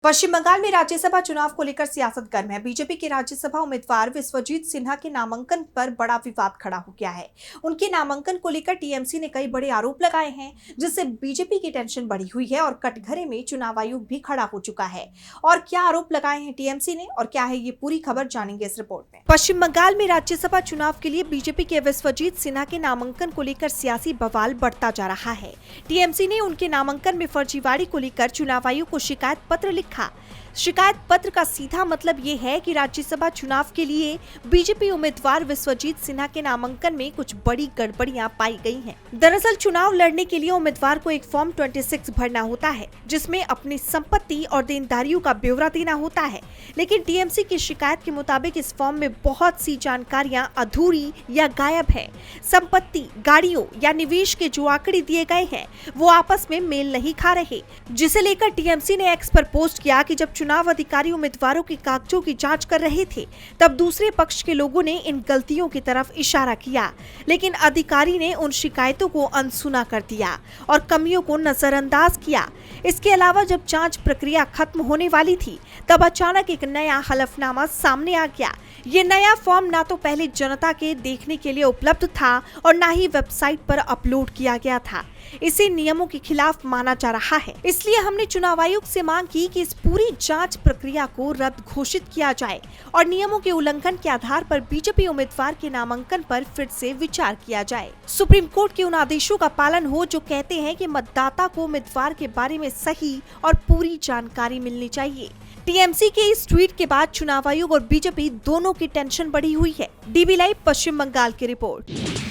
पश्चिम बंगाल में राज्यसभा चुनाव को लेकर सियासत गर्म है। बीजेपी के राज्यसभा उम्मीदवार विश्वजीत सिन्हा के नामांकन पर बड़ा विवाद खड़ा हो गया है। उनके नामांकन को लेकर टीएमसी ने कई बड़े आरोप लगाए हैं, जिससे बीजेपी की टेंशन बढ़ी हुई है और कटघरे में चुनाव आयोग भी खड़ा हो चुका है। और क्या आरोप लगाए हैं टीएमसी ने और क्या है ये पूरी खबर जानेंगे इस रिपोर्ट में। पश्चिम बंगाल में राज्यसभा चुनाव के लिए बीजेपी के विश्वजीत सिन्हा के नामांकन को लेकर सियासी बवाल बढ़ता जा रहा है। टीएमसी ने उनके नामांकन में फर्जीवाड़े को लेकर चुनाव आयोग को शिकायत पत्र लिखा। शिकायत पत्र का सीधा मतलब ये है कि राज्यसभा चुनाव के लिए बीजेपी उम्मीदवार विश्वजीत सिन्हा के नामांकन में कुछ बड़ी गड़बड़ियां पाई गई हैं। दरअसल चुनाव लड़ने के लिए उम्मीदवार को एक फॉर्म 26 भरना होता है, जिसमें अपनी संपत्ति और देनदारियों का ब्यौरा देना होता है। लेकिन टीएमसी की शिकायत के मुताबिक इस फॉर्म में बहुत सी जानकारियां अधूरी या गायब है। संपत्ति, गाड़ियों या निवेश के जो आंकड़े दिए गए हैं वो आपस में मेल नहीं खा रहे, जिसे लेकर टीएमसी ने एक्स पर पोस्ट किया कि जब चुनाव अधिकारी उम्मीदवारों के कागजों की जांच कर रहे थे, तब दूसरे पक्ष के लोगों ने इन गलतियों की तरफ इशारा किया, लेकिन अधिकारी ने उन शिकायतों को अनसुना कर दिया और कमियों को नजरअंदाज किया। इसके अलावा जब जांच प्रक्रिया खत्म होने वाली थी, तब अचानक एक नया हलफनामा सामने आ गया। ये नया फॉर्म ना तो पहले जनता के देखने के लिए उपलब्ध था और ना ही वेबसाइट पर अपलोड किया गया था। इसे नियमों के खिलाफ माना जा रहा है। इसलिए हमने चुनाव आयोग से मांग की कि इस पूरी जांच प्रक्रिया को रद्द घोषित किया जाए और नियमों के उल्लंघन के आधार पर बीजेपी उम्मीदवार के नामांकन पर फिर से विचार किया जाए। सुप्रीम कोर्ट के उन आदेशों का पालन हो जो कहते हैं कि मतदाता को उम्मीदवार के बारे में सही और पूरी जानकारी मिलनी चाहिए। टीएमसी के इस ट्वीट के बाद चुनाव आयोग और बीजेपी दोनों की टेंशन बढ़ी हुई है। डीबी लाइव पश्चिम बंगाल की रिपोर्ट।